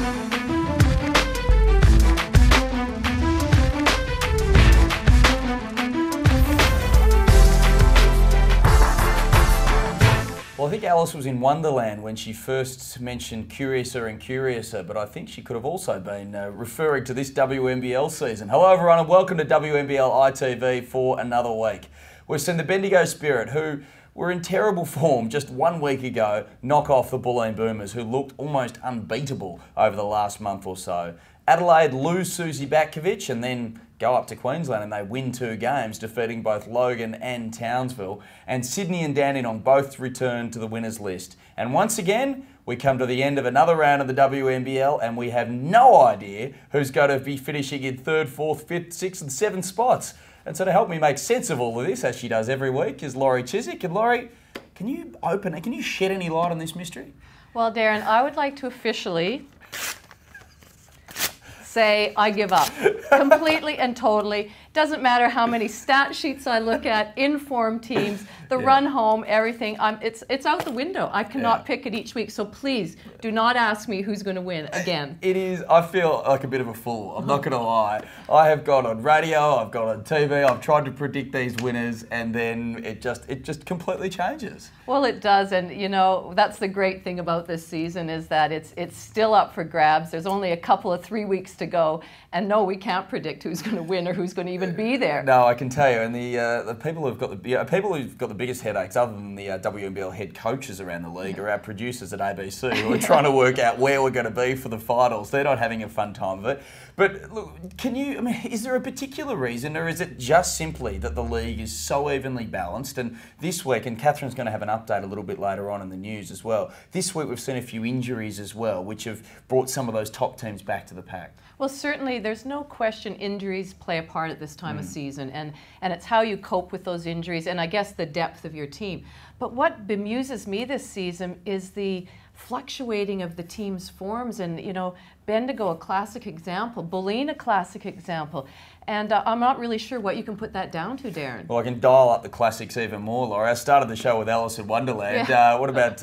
Well, I think Alice was in Wonderland when she first mentioned Curiouser and Curiouser, but I think she could have also been referring to this WNBL season. Hello everyone and welcome to WNBL iTV for another week. We've seen the Bendigo Spirit, who were in terrible form just 1 week ago, knock off the Bulleen Boomers, who looked almost unbeatable over the last month or so. Adelaide lose Susie Batkovic and then go up to Queensland and they win 2 games, defeating both Logan and Townsville. And Sydney and Dandenong both return to the winners list. And once again, we come to the end of another round of the WNBL and we have no idea who's going to be finishing in 3rd, 4th, 5th, 6th and 7th spots. And so to help me make sense of all of this, as she does every week, is Laurie Chizik. And Laurie, can you shed any light on this mystery? Well, Darren, I would like to officially say I give up completely and totally. Doesn't matter how many stat sheets I look at, informed teams, the run home, everything. It's out the window. I cannot pick it each week. So please do not ask me who's going to win again. It is. I feel like a bit of a fool. I'm not going to lie. I have gone on radio. I've gone on TV. I've tried to predict these winners, and then it just completely changes. Well, it does, and you know that's the great thing about this season is that it's still up for grabs. There's only a couple of 3 weeks to go, and no, we can't predict who's going to win or who's going to even be there. No, I can tell you, and the people who've got the biggest headaches, other than the WNBL head coaches around the league, are our producers at ABC who are trying to work out where we're going to be for the finals. They're not having a fun time of it. But look, is there a particular reason, or is it just simply that the league is so evenly balanced? And this week, and Catherine's going to have an update a little bit later on in the news as well. This week we've seen a few injuries as well, which have brought some of those top teams back to the pack. Well, certainly, there's no question injuries play a part at this time of season, and it's how you cope with those injuries, and I guess the depth of your team. But what bemuses me this season is the fluctuating of the team's forms, and you know, Bendigo, a classic example, Bulleen, a classic example, and I'm not really sure what you can put that down to, Darren. Well, I can dial up the classics even more, Laura. I started the show with Alice in Wonderland. What about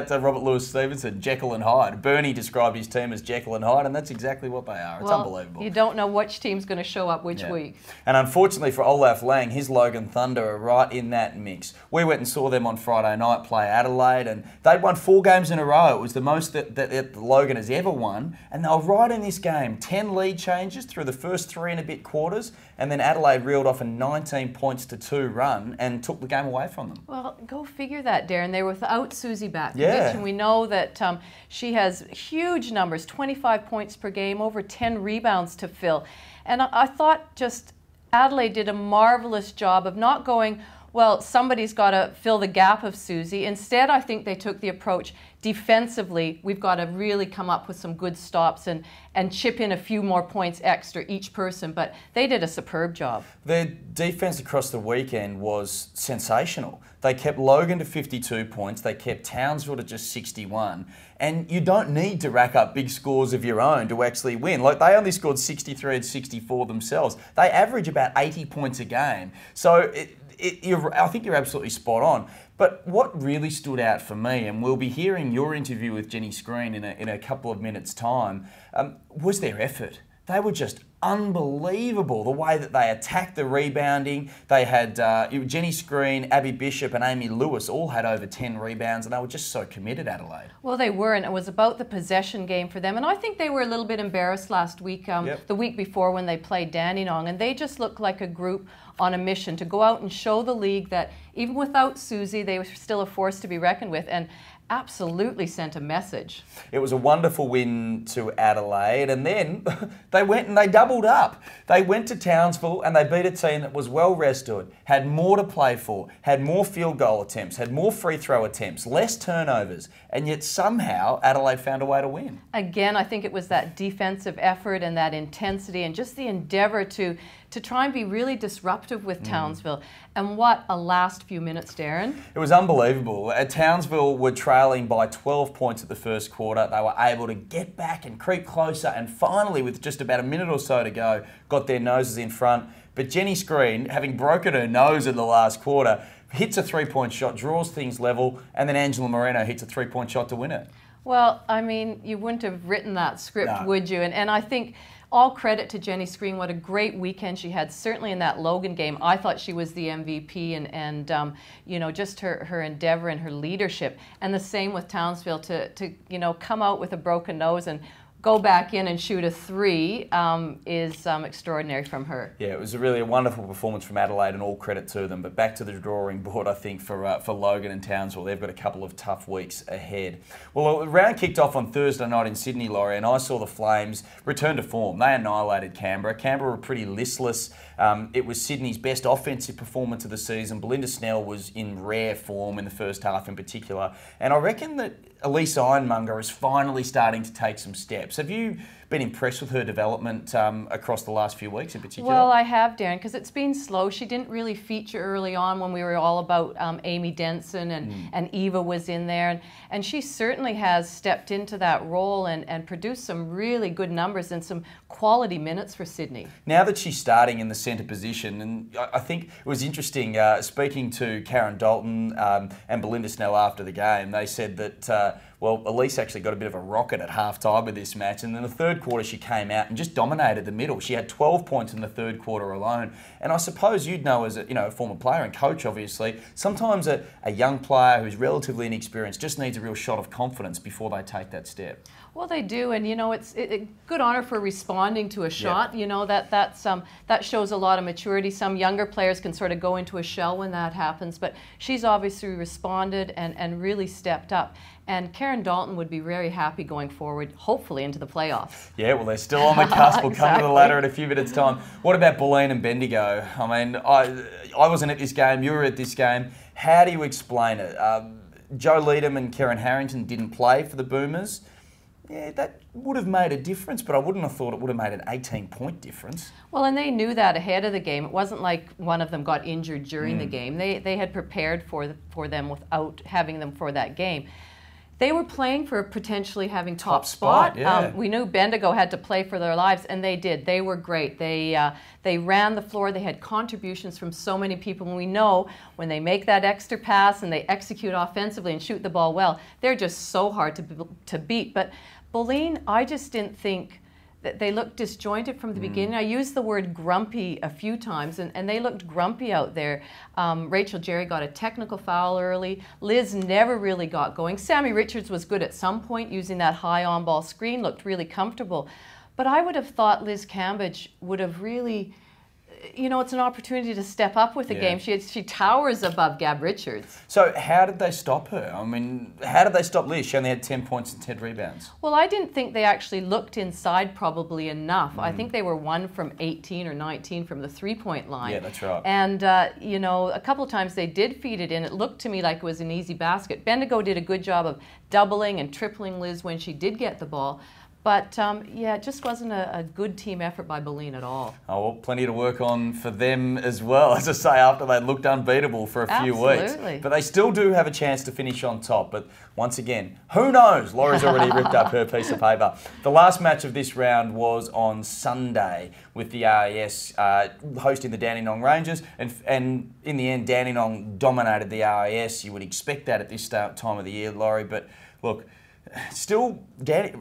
Robert Louis Stevenson, Jekyll and Hyde? Bernie described his team as Jekyll and Hyde, and that's exactly what they are. It's unbelievable. You don't know which team's going to show up which week. And unfortunately for Olaf Lang, his Logan Thunder are right in that mix. We went and saw them on Friday night play Adelaide, and they'd won 4 games in a row. It was the most that Logan has ever won, and they were right in this game. 10 lead changes through the first 3 and a bit quarters, and then Adelaide reeled off a 19 points to 2 run and took the game away from them. Well, go figure that, Darren. They were without Susie Batkovic, and we know that she has huge numbers, 25 points per game, over 10 rebounds to fill. And I thought just Adelaide did a marvelous job of not going, well, somebody's got to fill the gap of Susie. Instead, I think they took the approach defensively. We've got to really come up with some good stops and chip in a few more points extra each person. But they did a superb job. Their defence across the weekend was sensational. They kept Logan to 52 points. They kept Townsville to just 61. And you don't need to rack up big scores of your own to actually win. Like, they only scored 63 and 64 themselves. They average about 80 points a game. So I think you're absolutely spot on. But what really stood out for me, and we'll be hearing your interview with Jenny Screen in a couple of minutes' time, was their effort. They were just unbelievable, the way that they attacked the rebounding. They had Jenny Screen, Abby Bishop and Amy Lewis all had over 10 rebounds, and they were just so committed, Adelaide. Well, they were, and it was about the possession game for them. And I think they were a little bit embarrassed last week, the week before when they played Dandenong, and they just looked like a group on a mission to go out and show the league that even without Susie, they were still a force to be reckoned with. And absolutely sent a message. It was a wonderful win to Adelaide, and then they went and they doubled up. They went to Townsville and they beat a team that was well rested, had more to play for, had more field goal attempts, had more free throw attempts, less turnovers, and yet somehow Adelaide found a way to win. Again, I think it was that defensive effort and that intensity and just the endeavour to try and be really disruptive with Townsville. And what a last few minutes, Darren. It was unbelievable. Townsville were trailing by 12 points at the first quarter. They were able to get back and creep closer, and finally, with just about a minute or so to go, got their noses in front. But Jenny Screen, having broken her nose in the last quarter, hits a three-point shot, draws things level, and then Angela Moreno hits a three-point shot to win it. Well, I mean, you wouldn't have written that script, would you? And I think all credit to Jenny Screen. What a great weekend she had. Certainly in that Logan game, I thought she was the MVP, and you know, just her endeavor and her leadership. And the same with Townsville to you know, come out with a broken nose and go back in and shoot a 3 is extraordinary from her. Yeah, it was really a wonderful performance from Adelaide, and all credit to them. But back to the drawing board, I think, for Logan and Townsville. They've got a couple of tough weeks ahead. Well, the round kicked off on Thursday night in Sydney, Laurie, and I saw the Flames return to form. They annihilated Canberra. Canberra were pretty listless. It was Sydney's best offensive performance of the season. Belinda Snell was in rare form in the first half in particular. And I reckon that Elise Ironmonger is finally starting to take some steps. Have you been impressed with her development across the last few weeks in particular? Well, I have, Darren, because it's been slow. She didn't really feature early on when we were all about Amy Denson and Eva was in there. And she certainly has stepped into that role and produced some really good numbers and some quality minutes for Sydney. Now that she's starting in the centre position, and I think it was interesting speaking to Karen Dalton and Belinda Snell after the game, they said that well, Elise actually got a bit of a rocket at half-time with this match, and in the third quarter she came out and just dominated the middle. She had 12 points in the third quarter alone, and I suppose you'd know as a former player and coach, obviously, sometimes a young player who's relatively inexperienced just needs a real shot of confidence before they take that step. Well, they do, and you know, it's good honour for responding to a shot. Yep. You know, that shows a lot of maturity. Some younger players can sort of go into a shell when that happens, but she's obviously responded and really stepped up. And Karen Dalton would be very happy going forward, hopefully into the playoffs. Yeah, well, they're still on the cusp. We'll come to the ladder in a few minutes' time. What about Bulleen and Bendigo? I mean, I wasn't at this game. You were at this game. How do you explain it? Joe Leadham and Karen Harrington didn't play for the Boomers. Yeah, that would have made a difference, but I wouldn't have thought it would have made an 18-point difference. Well, and they knew that ahead of the game. It wasn't like one of them got injured during the game. They had prepared for them without having them for that game. They were playing for potentially having top spot. Yeah. We knew Bendigo had to play for their lives, and they did. They were great. They ran the floor. They had contributions from so many people. And we know when they make that extra pass and they execute offensively and shoot the ball well, they're just so hard to beat. But Bulleen, I just didn't think that they looked disjointed from the beginning. I used the word grumpy a few times, and they looked grumpy out there. Rachel Jerry got a technical foul early. Liz never really got going. Sammy Richards was good at some point using that high on-ball screen, looked really comfortable. But I would have thought Liz Cambage would have really, you know, it's an opportunity to step up with the game. She towers above Gab Richards. So how did they stop her? I mean, how did they stop Liz? She only had 10 points and 10 rebounds. Well, I didn't think they actually looked inside probably enough. I think they were 1 from 18 or 19 from the three-point line. Yeah, that's right. And, you know, a couple of times they did feed it in. It looked to me like it was an easy basket. Bendigo did a good job of doubling and tripling Liz when she did get the ball. But, yeah, it just wasn't a good team effort by Bulleen at all. Oh, well, plenty to work on for them as well, as I say, after they looked unbeatable for a few weeks. But they still do have a chance to finish on top. But once again, who knows? Laurie's already ripped up her piece of paper. The last match of this round was on Sunday with the RAS hosting the Dandenong Rangers. And in the end, Dandenong dominated the RAS. You would expect that at this time of the year, Laurie. But look, still,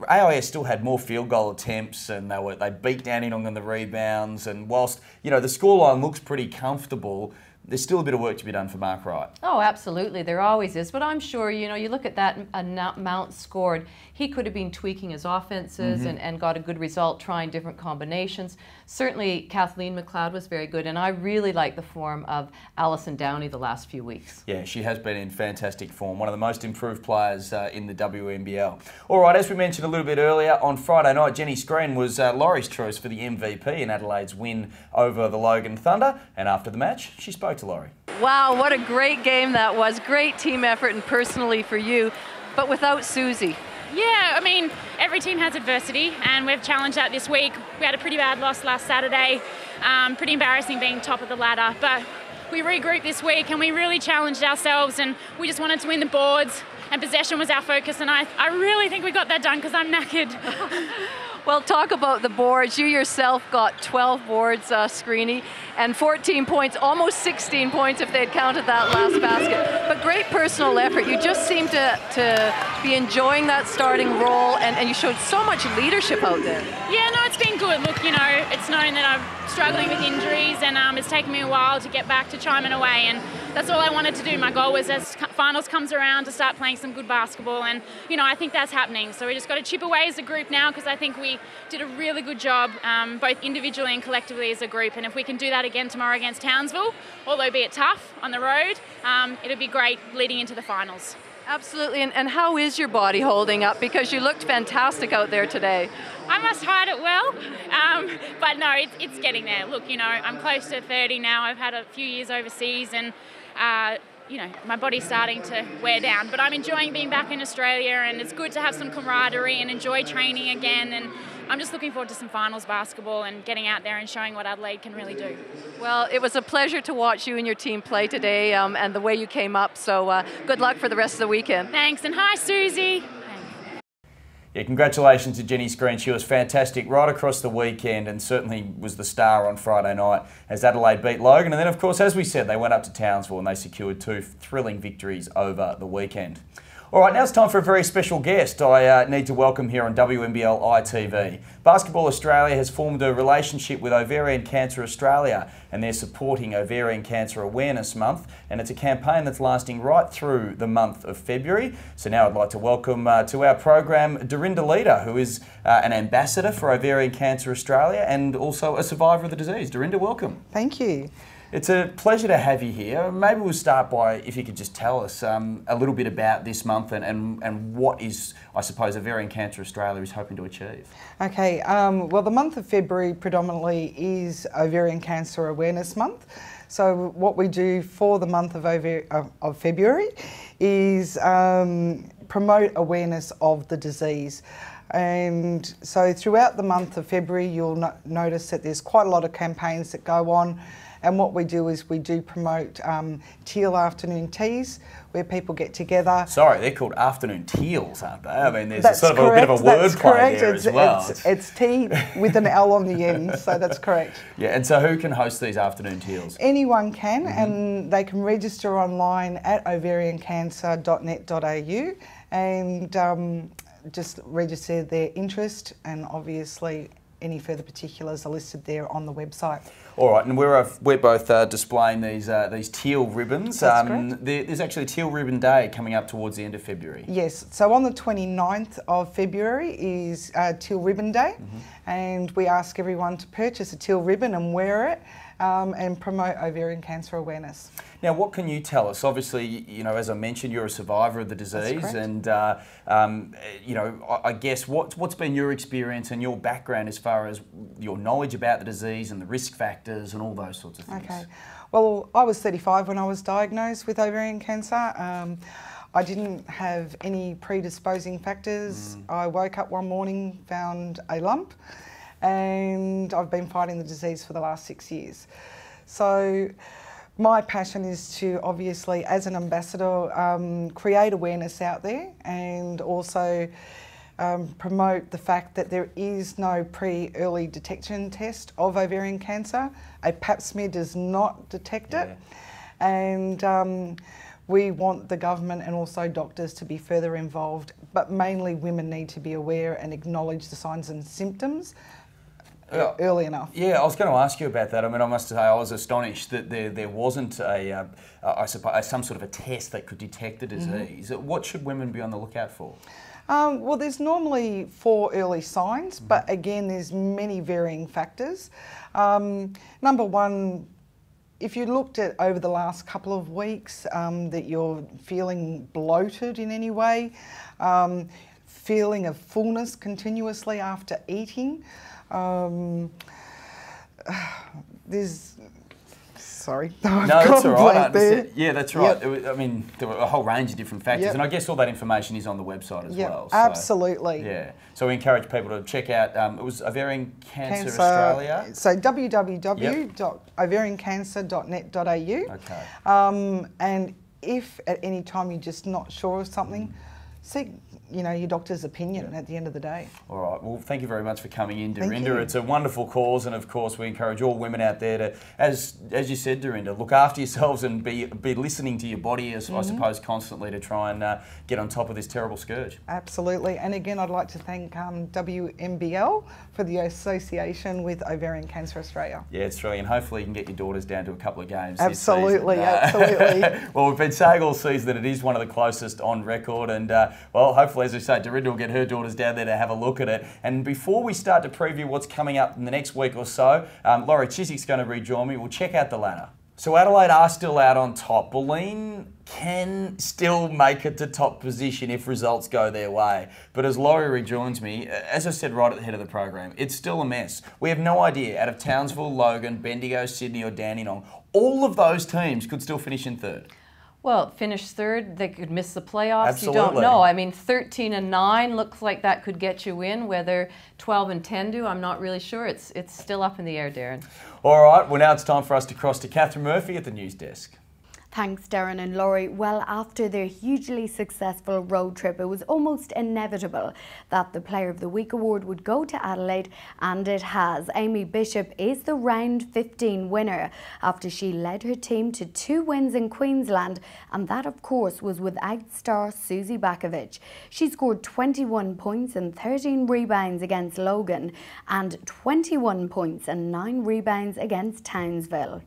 AIS still had more field goal attempts, and they beat Dandenong on the rebounds. And whilst the scoreline looks pretty comfortable, there's still a bit of work to be done for Mark Wright. Oh, absolutely, there always is. But I'm sure you look at that amount scored. He could have been tweaking his offenses and got a good result, trying different combinations. Certainly, Kathleen McLeod was very good, and I really like the form of Alison Downey the last few weeks. Yeah, she has been in fantastic form. One of the most improved players in the WNBL. All right, as we mentioned a little bit earlier, on Friday night, Jenny Screen was Laurie's choice for the MVP in Adelaide's win over the Logan Thunder. And after the match, she spoke to Laurie. Wow, what a great game that was. Great team effort, and personally for you, but without Susie. Yeah, I mean, every team has adversity, and we've challenged that this week. We had a pretty bad loss last Saturday. Pretty embarrassing being top of the ladder, but we regrouped this week and we really challenged ourselves, and we just wanted to win the boards, and possession was our focus, and I really think we got that done because I'm knackered. Well, talk about the boards. You yourself got 12 boards, Screeny, and 14 points, almost 16 points if they'd counted that last basket. But great personal effort. You just seem to be enjoying that starting role, and you showed so much leadership out there. Yeah, no, it's been good. Look, you know, it's known that I'm struggling with injuries, and it's taken me a while to get back to chiming away, and that's all I wanted to do. My goal was, as finals comes around, to start playing some good basketball, and you know, I think that's happening. So we just got to chip away as a group now, because I think we did a really good job, both individually and collectively as a group. And if we can do that again tomorrow against Townsville, although be it tough on the road, it'll be great leading into the finals. Absolutely, and how is your body holding up? Because you looked fantastic out there today. I must hide it well, but no, it's getting there. Look, you know, I'm close to 30 now. I've had a few years overseas, and you know, my body's starting to wear down. But I'm enjoying being back in Australia, and it's good to have some camaraderie and enjoy training again. And I'm just looking forward to some finals basketball and getting out there and showing what Adelaide can really do. Well, it was a pleasure to watch you and your team play today, and the way you came up. So good luck for the rest of the weekend. Thanks, and hi, Susie. Yeah, congratulations to Jenny Screen. She was fantastic right across the weekend, and certainly was the star on Friday night as Adelaide beat Logan. And then, of course, as we said, they went up to Townsville and they secured 2 thrilling victories over the weekend. All right, now it's time for a very special guest I need to welcome here on WNBL iTV. Basketball Australia has formed a relationship with Ovarian Cancer Australia, and they're supporting Ovarian Cancer Awareness Month, and it's a campaign that's lasting right through the month of February. So now I'd like to welcome to our program Dorinda Leader, who is an ambassador for Ovarian Cancer Australia and also a survivor of the disease. Dorinda, welcome. Thank you. It's a pleasure to have you here. Maybe we'll start by, if you could just tell us a little bit about this month and what is, I suppose, Ovarian Cancer Australia is hoping to achieve. Okay, well, the month of February predominantly is Ovarian Cancer Awareness Month. So what we do for the month of February is promote awareness of the disease. And so throughout the month of February, you'll notice that there's quite a lot of campaigns that go on. And what we do is we do promote teal afternoon teas, where people get together. Sorry, they're called afternoon teals, aren't they? I mean, there's a sort of a bit of a wordplay there as well. It's tea with an L on the end, so that's correct. Yeah, and so who can host these afternoon teals? Anyone can, and they can register online at ovariancancer.net.au and just register their interest, and obviously any further particulars are listed there on the website. All right, and we're both displaying these teal ribbons. That's correct. There's actually Teal Ribbon Day coming up towards the end of February. Yes, so on the 29th of February is Teal Ribbon Day, and we ask everyone to purchase a teal ribbon and wear it and promote ovarian cancer awareness. Now, what can you tell us? Obviously, you know, as I mentioned, you're a survivor of the disease, and you know, I guess what's been your experience and your background as far as your knowledge about the disease and the risk factors and all those sorts of things? Okay, well, I was 35 when I was diagnosed with ovarian cancer. I didn't have any predisposing factors. I woke up one morning, found a lump, and I've been fighting the disease for the last 6 years. So my passion is to, obviously, as an ambassador, create awareness out there, and also promote the fact that there is no early detection test of ovarian cancer. A pap smear does not detect it. And we want the government and also doctors to be further involved, but mainly women need to be aware and acknowledge the signs and symptoms early enough. Yeah, I was going to ask you about that. I mean, I must say I was astonished that there wasn't I suppose, some sort of a test that could detect the disease. What should women be on the lookout for? Well, there's normally 4 early signs, but again, there's many varying factors. Number one, if you looked at over the last couple of weeks that you're feeling bloated in any way, feeling of fullness continuously after eating, there's... Sorry. No, that's all right. Yeah, that's right. Yep. I mean, there were a whole range of different factors, and I guess all that information is on the website as well. So, absolutely. Yeah. So we encourage people to check out, it was Ovarian Cancer Australia. So www.ovariancancer.net.au. Okay. And if at any time you're just not sure of something, seek you know, your doctor's opinion at the end of the day. All right. Well, thank you very much for coming in, Dorinda. It's a wonderful cause, and of course, we encourage all women out there to, as you said, Dorinda, look after yourselves and be listening to your body, as I suppose, constantly to try and get on top of this terrible scourge. Absolutely. And again, I'd like to thank WNBL for the association with Ovarian Cancer Australia. Yeah, it's really, and hopefully you can get your daughters down to a couple of games. Absolutely, this season. absolutely. Well, we've been saying all season that it is one of the closest on record, and well, hopefully, as I say, Dorinda will get her daughters down there to have a look at it. And before we start to preview what's coming up in the next week or so, Laurie Chizik's going to rejoin me. We'll check out the ladder. So Adelaide are still out on top. Bulleen can still make it to top position if results go their way. But as Laurie rejoins me, as I said right at the head of the program, it's still a mess. We have no idea, out of Townsville, Logan, Bendigo, Sydney or Dandenong, all of those teams could still finish in third. Well, finish third, they could miss the playoffs. Absolutely. You don't know. I mean, 13 and 9 looks like that could get you in. Whether 12 and 10 do, I'm not really sure. It's still up in the air, Darren. All right, well, now it's time for us to cross to Catherine Murphy at the news desk. Thanks, Darren and Laurie. Well, after their hugely successful road trip, it was almost inevitable that the Player of the Week award would go to Adelaide, and it has. Amy Bishop is the round 15 winner after she led her team to 2 wins in Queensland, and that, of course, was without star Susie Bakovic. She scored 21 points and 13 rebounds against Logan, and 21 points and 9 rebounds against Townsville.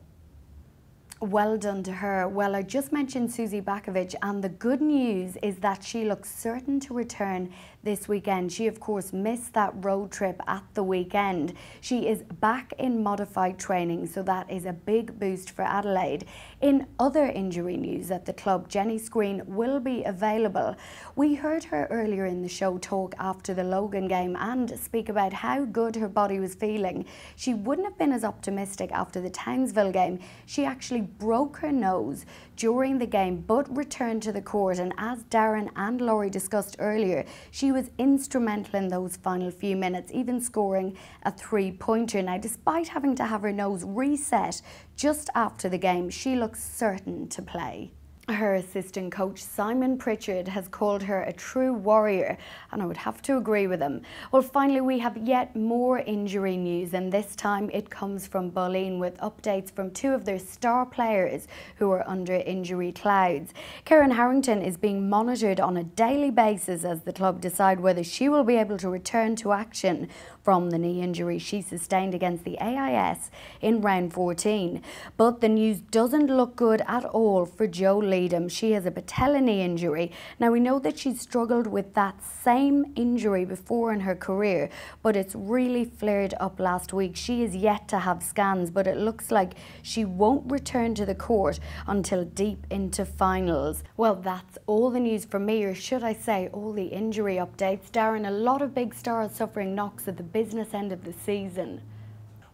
Well done to her. Well, I just mentioned Susie Bakovic, and the good news is that she looks certain to return this weekend. She, of course, missed that road trip at the weekend. She is back in modified training, so that is a big boost for Adelaide. In other injury news at the club, Jenny Screen will be available. We heard her earlier in the show talk after the Logan game and speak about how good her body was feeling. She wouldn't have been as optimistic after the Townsville game. She actually broke her nose during the game but returned to the court, and as Darren and Laurie discussed earlier, she was instrumental in those final few minutes, even scoring a 3-pointer. Now, despite having to have her nose reset just after the game, she looks certain to play. Her assistant coach Simon Pritchard has called her a true warrior, and I would have to agree with him. Well, finally, we have yet more injury news, and this time it comes from Bulleen with updates from 2 of their star players who are under injury clouds. Karen Harrington is being monitored on a daily basis as the club decide whether she will be able to return to action from the knee injury she sustained against the AIS in round 14. But the news doesn't look good at all for Jo Leedham. She has a patella knee injury. Now, we know that she's struggled with that same injury before in her career, but it's really flared up last week. She is yet to have scans, but it looks like she won't return to the court until deep into finals. Well, that's all the news from me, or should I say all the injury updates. Darren, a lot of big stars suffering knocks at the business end of the season.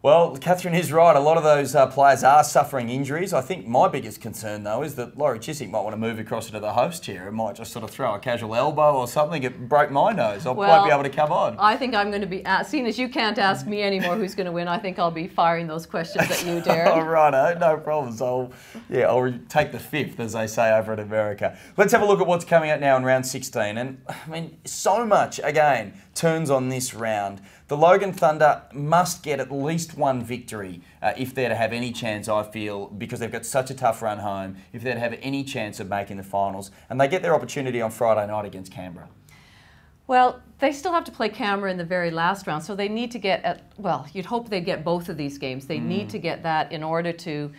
Well, Catherine is right. A lot of those players are suffering injuries. I think my biggest concern, though, is that Laurie Chizik might want to move across into the host chair and might just sort of throw a casual elbow or something. It broke my nose. I won't be able to come on. I think I'm going to be, seeing as you can't ask me anymore who's going to win, I think I'll be firing those questions at you, Darren. All right, no problems. I'll take the 5th, as they say over in America. Let's have a look at what's coming up now in round 16. And, I mean, so much, again, turns on this round. The Logan Thunder must get at least one victory if they're to have any chance, I feel, because they've got such a tough run home, if they're to have any chance of making the finals. And they get their opportunity on Friday night against Canberra. Well, they still have to play Canberra in the very last round, so they need to get, well, you'd hope they'd get both of these games. They need to get that in order to,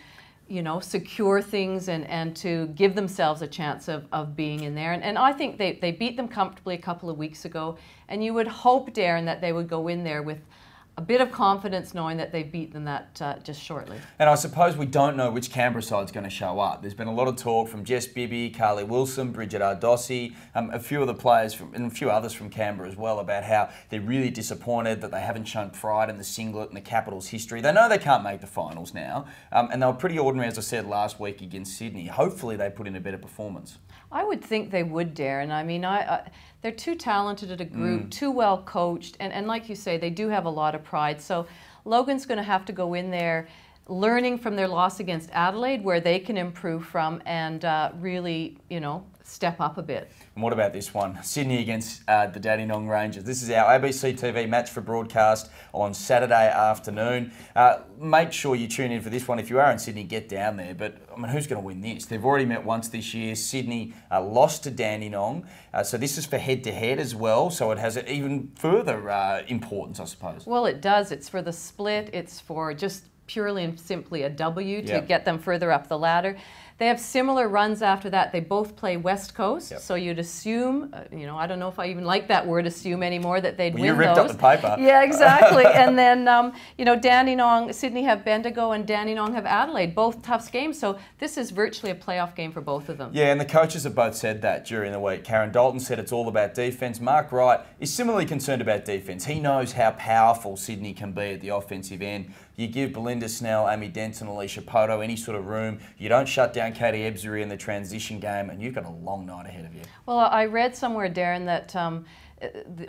you know, secure things and to give themselves a chance of being in there. And I think they beat them comfortably a couple of weeks ago. And you would hope, Darren, that they would go in there with a bit of confidence knowing that they've beaten that just shortly. And I suppose we don't know which Canberra side's going to show up. There's been a lot of talk from Jess Bibby, Carly Wilson, Bridget Ardossi, a few of the players and a few others from Canberra as well, about how they're really disappointed that they haven't shown pride in the singlet and the Capitals' history. They know they can't make the finals now, and they were pretty ordinary, as I said, last week against Sydney. Hopefully they put in a better performance. I would think they would, Darren. I mean, they're too talented at a group, too well coached, and like you say, they do have a lot of pride. So Logan's going to have to go in there learning from their loss against Adelaide, where they can improve from and really, step up a bit. And what about this one? Sydney against the Dandenong Rangers. This is our ABC TV match for broadcast on Saturday afternoon. Make sure you tune in for this one. If you are in Sydney, get down there. But, I mean, who's going to win this? They've already met once this year. Sydney lost to Dandenong. So this is for head-to-head as well. So it has even further importance, I suppose. Well, it does. It's for the split. It's for just purely and simply a W to get them further up the ladder. They have similar runs after that. They both play West Coast, so you'd assume, I don't know if I even like that word assume anymore, that they'd win those. You ripped up the paper. Yeah, exactly. And then, Dandenong, Sydney have Bendigo and Dandenong have Adelaide, both tough games. So this is virtually a playoff game for both of them. Yeah, and the coaches have both said that during the week. Karen Dalton said it's all about defence. Mark Wright is similarly concerned about defence. He knows how powerful Sydney can be at the offensive end. You give Belinda Snell, Amy Denton, Alicia Poto any sort of room. You don't shut down Katie Ebzery in the transition game, and you've got a long night ahead of you. Well, I read somewhere, Darren, that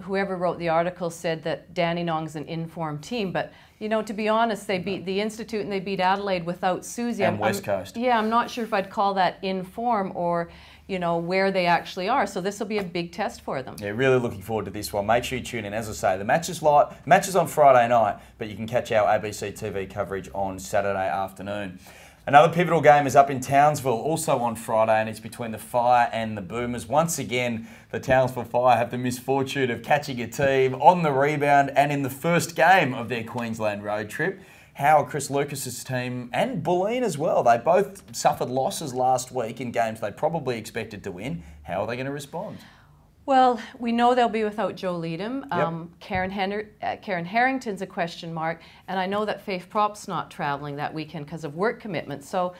whoever wrote the article said that Dandenong's an informed team, but to be honest, they beat the Institute and they beat Adelaide without Susie. And West Coast. Yeah, I'm not sure if I'd call that inform or where they actually are. So this will be a big test for them. Yeah, really looking forward to this one. Make sure you tune in. As I say, the match is live. Match is on Friday night, but you can catch our ABC TV coverage on Saturday afternoon. Another pivotal game is up in Townsville, also on Friday, and it's between the Fire and the Boomers. Once again, the Townsville Fire have the misfortune of catching a team on the rebound and in the first game of their Queensland road trip. How are Chris Lucas's team and Bulleen as well? They both suffered losses last week in games they probably expected to win. How are they going to respond? Well, we know they'll be without Joe Leadham. Karen Harrington's a question mark, and I know that Faith Prop's not travelling that weekend because of work commitments. So,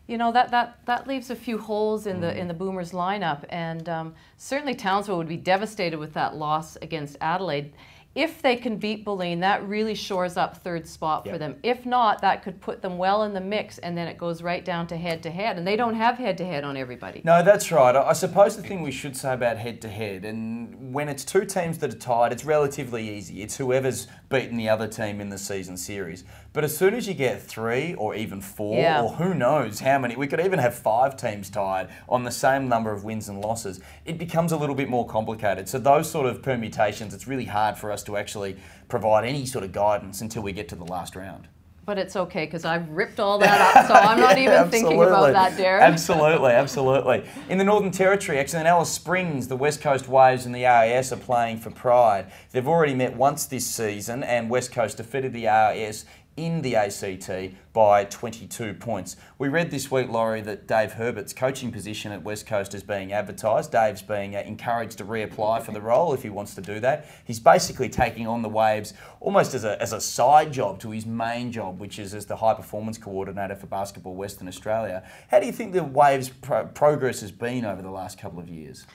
that leaves a few holes in the Boomers lineup, and certainly Townsville would be devastated with that loss against Adelaide. If they can beat Bulleen, that really shores up third spot for them. If not, that could put them well in the mix, and then it goes right down to head-to-head. And they don't have head-to-head on everybody. No, that's right. I suppose the thing we should say about head-to-head, and when it's two teams that are tied, it's relatively easy. It's whoever's beaten the other team in the season series. But as soon as you get 3 or even 4, or who knows how many, we could even have 5 teams tied on the same number of wins and losses, it becomes a little bit more complicated. So those sort of permutations, it's really hard for us to actually provide any sort of guidance until we get to the last round. But it's okay, because I've ripped all that up, so I'm not even thinking about that, Darren. Absolutely. In the Northern Territory, actually in Alice Springs, the West Coast Waves and the AIS are playing for pride. They've already met once this season, and West Coast defeated the AIS in the ACT by 22 points. We read this week, Laurie, that Dave Herbert's coaching position at West Coast is being advertised. Dave's being encouraged to reapply for the role if he wants to do that. He's basically taking on the Waves almost as a side job to his main job, which is as the high performance coordinator for Basketball Western Australia. How do you think the Waves' progress has been over the last couple of years?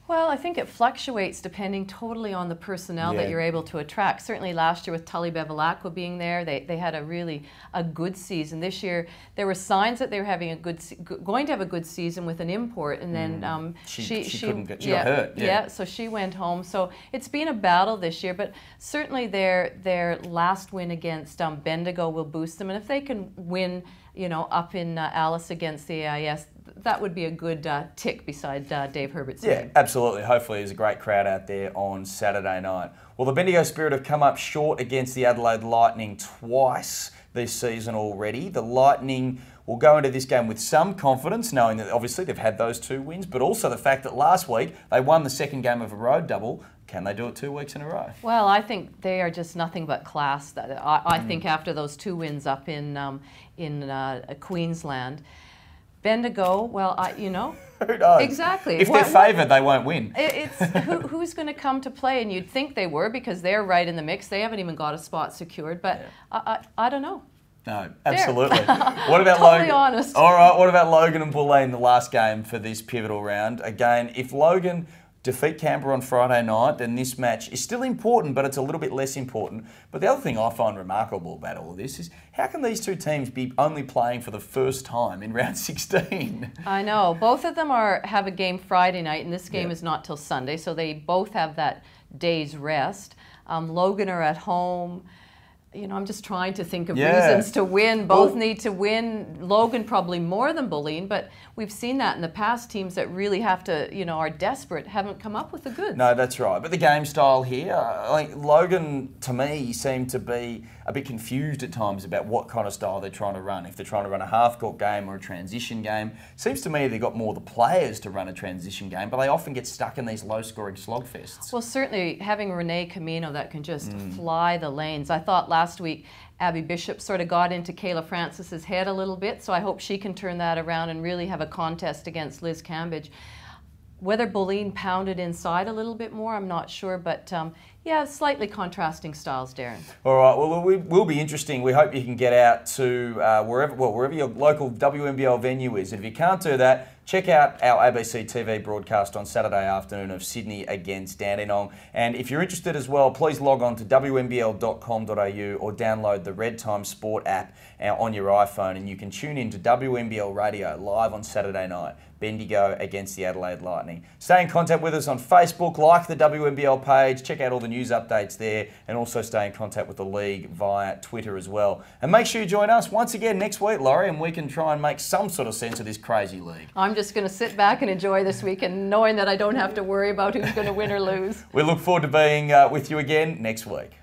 Well, I think it fluctuates depending totally on the personnel that you're able to attract. Certainly last year with Tully Bevilacqua being there, they had a good season. This year there were signs that they were having going to have a good season with an import, and then she got hurt. Yeah, so she went home. So it's been a battle this year, but certainly their last win against Bendigo will boost them, and if they can win, up in Alice against the AIS, that would be a good tick beside Dave Herbert's name. Absolutely. Hopefully there's a great crowd out there on Saturday night. Well, the Bendigo Spirit have come up short against the Adelaide Lightning twice this season already. The Lightning will go into this game with some confidence, knowing that obviously they've had those 2 wins, but also the fact that last week they won the second game of a road double. Can they do it 2 weeks in a row? Well, I think they are just nothing but class. I think after those 2 wins up in Queensland. Bendigo, well, who knows? Exactly. If they're favoured, they won't win. It's who's going to come to play, and you'd think they were because they're right in the mix. They haven't even got a spot secured, but I don't know. No, absolutely. What about totally Logan? Honest. All right, what about Logan and Bulleen, the last game for this pivotal round? Again, if Logan defeat Canberra on Friday night, then this match is still important, but it's a little bit less important. But the other thing I find remarkable about all of this is how can these 2 teams be only playing for the first time in round 16? I know. Both of them have a game Friday night, and this game is not till Sunday, so they both have that day's rest. Logan are at home. you know, I'm just trying to think of reasons to win. Both need to win. Logan probably more than Bulleen, but we've seen that in the past. Teams that really have to, you know, are desperate, haven't come up with the goods. No, that's right. But the game style here, like Logan, to me, seemed to be a bit confused at times about what kind of style they're trying to run. If they're trying to run a half-court game or a transition game. Seems to me they've got more the players to run a transition game, but they often get stuck in these low-scoring slogfests. Well, certainly having Renee Camino that can just fly the lanes. I thought last week Abby Bishop sort of got into Kayla Francis's head a little bit, so I hope she can turn that around and really have a contest against Liz Cambage. Whether Bulleen pounded inside a little bit more, I'm not sure, but yeah, slightly contrasting styles, Darren. All right, well, it will be interesting. We hope you can get out to wherever your local WNBL venue is. If you can't do that, check out our ABC TV broadcast on Saturday afternoon of Sydney against Dandenong. And if you're interested as well, please log on to wnbl.com.au or download the Red Time Sport app on your iPhone, and you can tune in to WNBL Radio live on Saturday night. Bendigo against the Adelaide Lightning. Stay in contact with us on Facebook, like the WNBL page, check out all the news updates there, and also stay in contact with the league via Twitter as well. And make sure you join us once again next week, Laurie, and we can try and make some sort of sense of this crazy league. I'm just going to sit back and enjoy this weekend, knowing that I don't have to worry about who's going to win or lose. We look forward to being with you again next week.